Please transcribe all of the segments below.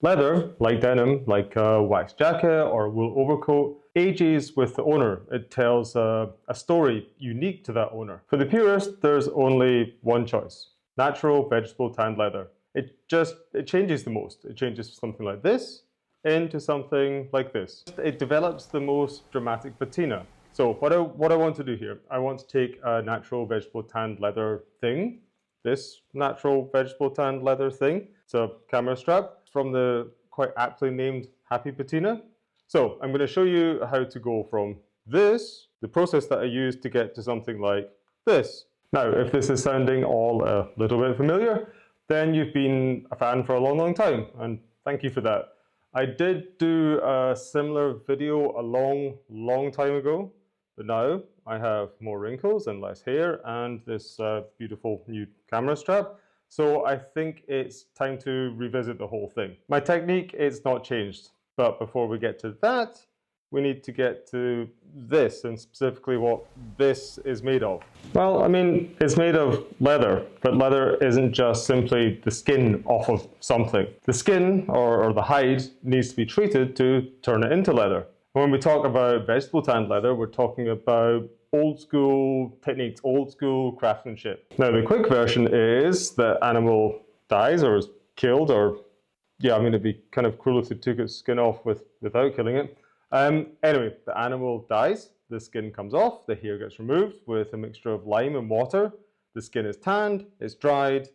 Leather, like denim, like a wax jacket or a wool overcoat, ages with the owner. It tells a story unique to that owner. For the purist, there's only one choice: natural vegetable tanned leather. It changes the most. It changes from something like this into something like this. It develops the most dramatic patina. So what I want to do here, I want to take a natural vegetable tanned leather thing, this natural vegetable tanned leather thing. It's a camera strap from the quite aptly named Happy Patina. So I'm going to show you how to go from this, the process that I used to get to something like this. Now, if this is sounding all a little bit familiar, then you've been a fan for a long, long time, and thank you for that. I did do a similar video a long, long time ago, but now I have more wrinkles and less hair and this beautiful new camera strap. So I think it's time to revisit the whole thing. My technique, it's not changed, but before we get to that, we need to get to this, and specifically what this is made of. Well, I mean, it's made of leather, but leather isn't just simply the skin off of something. The skin, or the hide, needs to be treated to turn it into leather. When we talk about vegetable tanned leather, we're talking about old school techniques, old school craftsmanship. Now, the quick version is the animal dies or is killed, or yeah, I mean, it'd be kind of cruel if they took its skin off without killing it. Anyway, the animal dies, the skin comes off, the hair gets removed with a mixture of lime and water. The skin is tanned, it's dried,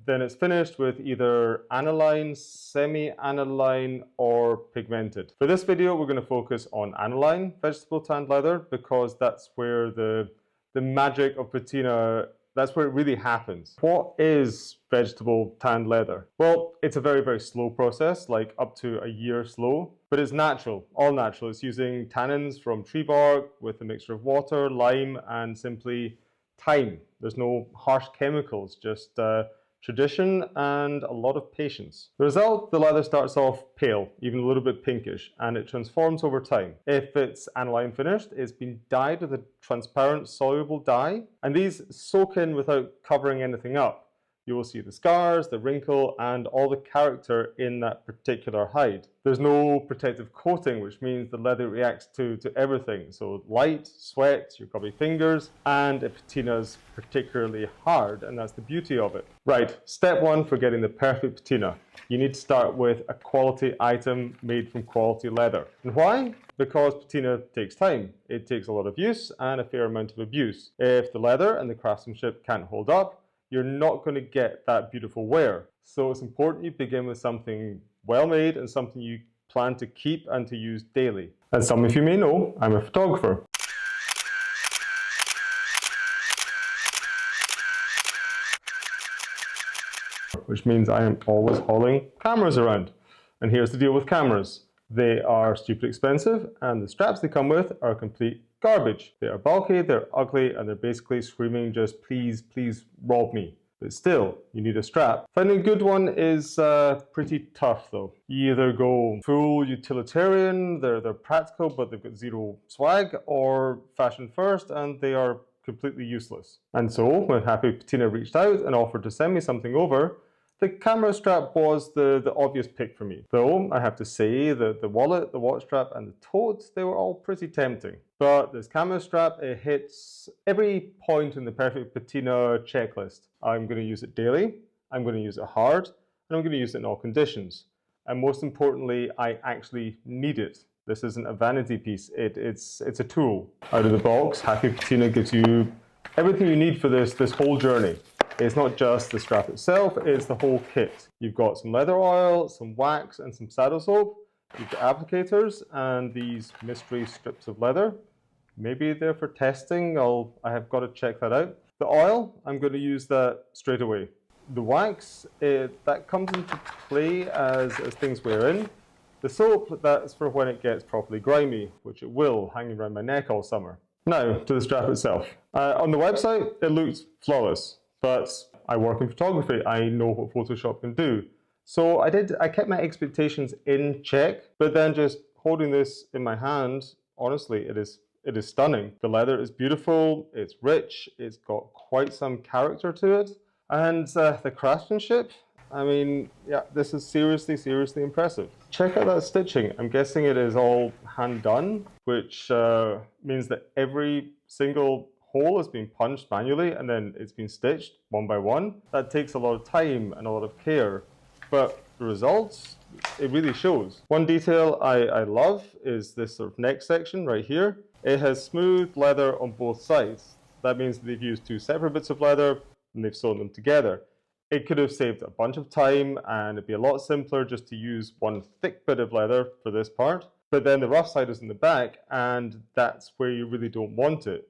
then it's finished with either aniline, semi-aniline, or pigmented. For this video, we're going to focus on aniline vegetable tanned leather because that's where the magic of patina, that's where it really happens. What is vegetable tanned leather? Well, it's a very, very slow process, like up to a year slow, but it's natural, all natural. It's using tannins from tree bark with a mixture of water, lime, and simply time. There's no harsh chemicals, just tradition and a lot of patience. The result, the leather starts off pale, even a little bit pinkish, and it transforms over time. If it's aniline finished, it's been dyed with a transparent soluble dye, and these soak in without covering anything up. You will see the scars, the wrinkle, and all the character in that particular hide. There's no protective coating, which means the leather reacts to everything. So light, sweat, your grubby fingers, and if patina's particularly hard, and that's the beauty of it. Right, step one for getting the perfect patina. You need to start with a quality item made from quality leather. And why? Because patina takes time. It takes a lot of use and a fair amount of abuse. If the leather and the craftsmanship can't hold up, you're not going to get that beautiful wear. So it's important you begin with something well made and something you plan to keep and to use daily. As some of you may know, I'm a photographer. Which means I am always hauling cameras around. And here's the deal with cameras. They are stupid expensive, and the straps they come with are complete garbage. They are bulky, they're ugly, and they're basically screaming just please, please rob me. But still, you need a strap. Finding a good one is pretty tough though. You either go full utilitarian, they're practical but they've got zero swag, or fashion first and they are completely useless. And so when Happy Patina reached out and offered to send me something over, the camera strap was the obvious pick for me. Though I have to say that the wallet, the watch strap, and the tote, they were all pretty tempting. But this camera strap, it hits every point in the perfect patina checklist. I'm going to use it daily, I'm going to use it hard, and I'm going to use it in all conditions. And most importantly, I actually need it. This isn't a vanity piece, it's a tool. Out of the box, Happy Patina gives you everything you need for this whole journey. It's not just the strap itself, it's the whole kit. You've got some leather oil, some wax, and some saddle soap. You've got applicators and these mystery strips of leather. Maybe they're for testing, I have got to check that out. The oil, I'm going to use that straight away. The wax, that comes into play as things wear in. The soap, that's for when it gets properly grimy, which it will, hanging around my neck all summer. Now, to the strap itself. On the website, it looks flawless. But I work in photography, I know what Photoshop can do. So I kept my expectations in check, but then just holding this in my hand, honestly, it is stunning. The leather is beautiful, it's rich, it's got quite some character to it. And the craftsmanship, I mean, yeah, this is seriously, seriously impressive. Check out that stitching. I'm guessing it is all hand done, which means that every single hole has been punched manually and then it's been stitched one by one. That takes a lot of time and a lot of care, but the results, it really shows. One detail I love is this sort of neck section right here. It has smooth leather on both sides. That means that they've used two separate bits of leather and they've sewn them together. It could have saved a bunch of time and it'd be a lot simpler just to use one thick bit of leather for this part. But then the rough side is in the back and that's where you really don't want it.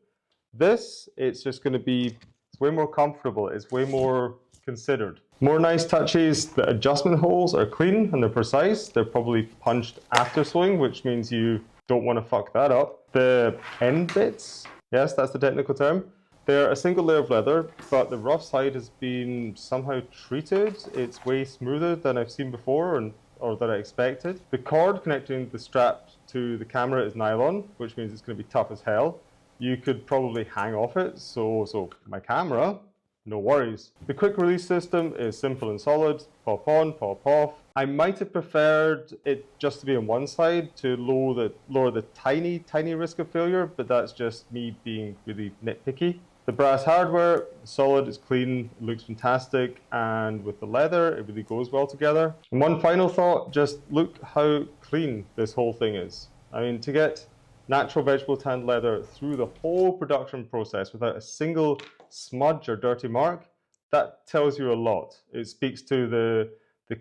This, it's just going to be, it's way more comfortable, it's way more considered. More nice touches, the adjustment holes are clean and they're precise. They're probably punched after sewing, which means you don't want to fuck that up. The end bits, yes, that's the technical term. They're a single layer of leather, but the rough side has been somehow treated. It's way smoother than I've seen before or that I expected. The cord connecting the strap to the camera is nylon, which means it's going to be tough as hell. You could probably hang off it, so my camera, no worries. The quick release system is simple and solid, pop on, pop off. I might have preferred it just to be on one side to lower the tiny risk of failure, but that's just me being really nitpicky. The brass hardware, solid, it's clean, it looks fantastic, and with the leather, it really goes well together. And one final thought, just look how clean this whole thing is. I mean, to get natural vegetable tanned leather through the whole production process without a single smudge or dirty mark, that tells you a lot. It speaks to the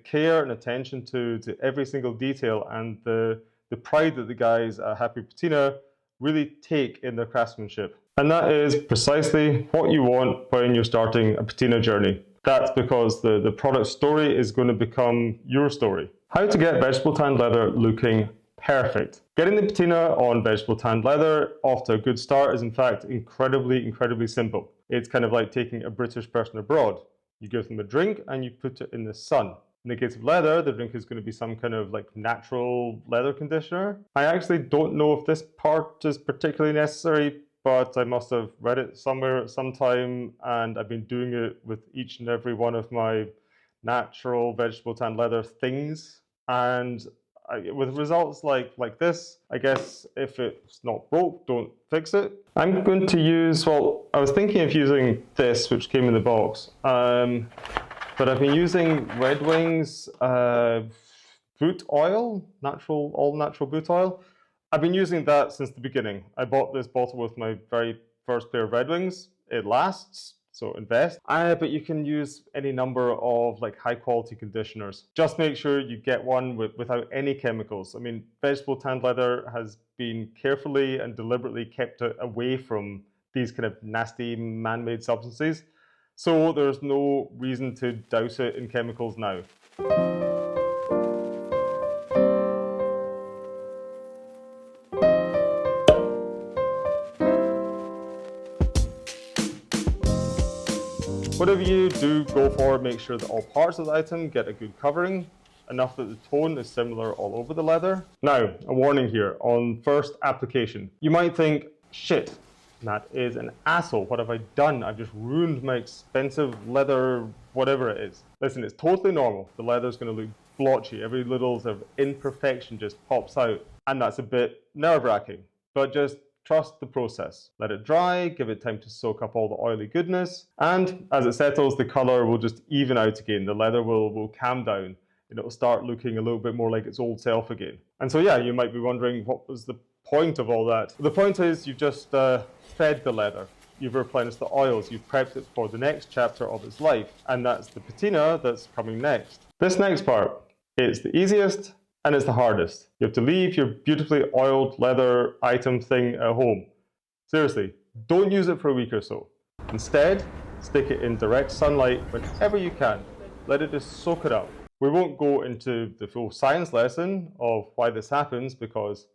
care and attention to every single detail and the pride that the guys at Happy Patina really take in their craftsmanship. And that is precisely what you want when you're starting a patina journey. That's because the product story is going to become your story. How to get vegetable tanned leather looking perfect. Getting the patina on vegetable tanned leather off to a good start is in fact incredibly simple. It's kind of like taking a British person abroad. You give them a drink and you put it in the sun. In the case of leather, the drink is going to be some kind of like natural leather conditioner. I actually don't know if this part is particularly necessary, but I must have read it somewhere at some time, and I've been doing it with each and every one of my natural vegetable tanned leather things. And with results like this, I guess if it's not broke, don't fix it. I'm going to use, well, I was thinking of using this, which came in the box, but I've been using Red Wings boot oil, all natural boot oil. I've been using that since the beginning. I bought this bottle with my very first pair of Red Wings. It lasts, so invest. But you can use any number of like high quality conditioners. Just make sure you get one without any chemicals. I mean, vegetable tanned leather has been carefully and deliberately kept away from these kind of nasty man-made substances. So there's no reason to douse it in chemicals now. Whatever you do go for, make sure that all parts of the item get a good covering, enough that the tone is similar all over the leather. Now, a warning here on first application. You might think, shit, that is an asshole. What have I done? I've just ruined my expensive leather, whatever it is. Listen, it's totally normal. The leather's going to look blotchy. Every little sort of imperfection just pops out, and that's a bit nerve-wracking. But just trust the process. Let it dry, give it time to soak up all the oily goodness, and as it settles, the color will just even out again. The leather will calm down, and it will start looking a little bit more like its old self again. And so yeah, you might be wondering, what was the point of all that? The point is you've just fed the leather. You've replenished the oils, you've prepped it for the next chapter of its life, and that's the patina that's coming next. This next part, it's the easiest, and it's the hardest. You have to leave your beautifully oiled leather item thing at home. Seriously, don't use it for a week or so. Instead, stick it in direct sunlight whenever you can. Let it just soak it up. We won't go into the full science lesson of why this happens because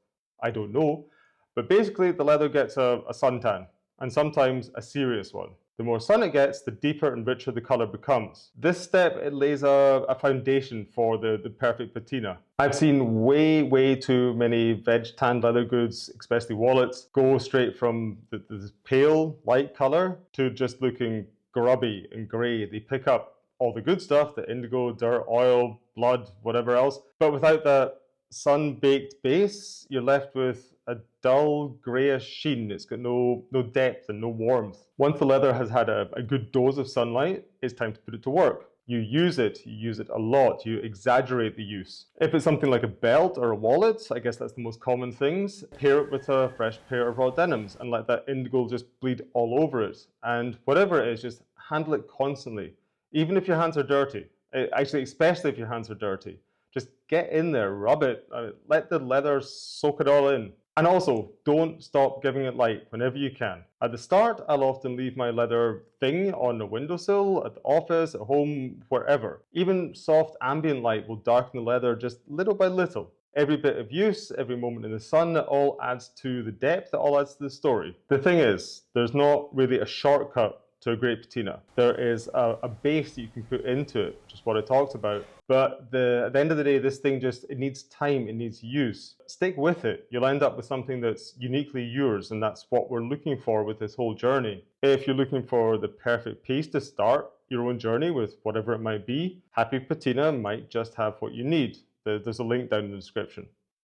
I don't know, but basically the leather gets a suntan, and sometimes a serious one. The more sun it gets, the deeper and richer the color becomes. This step, it lays a foundation for the perfect patina. I've seen way too many veg tanned leather goods, especially wallets, go straight from the pale light color to just looking grubby and gray. They pick up all the good stuff, the indigo, dirt, oil, blood, whatever else. But without that sun-baked base, you're left with a dull grayish sheen. It's got no depth and no warmth. Once the leather has had a good dose of sunlight, it's time to put it to work. You use it a lot, you exaggerate the use. If it's something like a belt or a wallet, I guess that's the most common things, pair it with a fresh pair of raw denims and let that indigo just bleed all over it. And whatever it is, just handle it constantly, even if your hands are dirty. Actually, especially if your hands are dirty. Just get in there, rub it, let the leather soak it all in. And also, don't stop giving it light whenever you can. At the start, I'll often leave my leather thing on the windowsill, at the office, at home, wherever. Even soft ambient light will darken the leather just little by little. Every bit of use, every moment in the sun, it all adds to the depth, it all adds to the story. The thing is, there's not really a shortcut to a great patina. There is a base that you can put into it, which is what I talked about. But at the end of the day, this thing it needs time, it needs use. Stick with it. You'll end up with something that's uniquely yours, and that's what we're looking for with this whole journey. If you're looking for the perfect piece to start your own journey with, whatever it might be, Happy Patina might just have what you need. There's a link down in the description.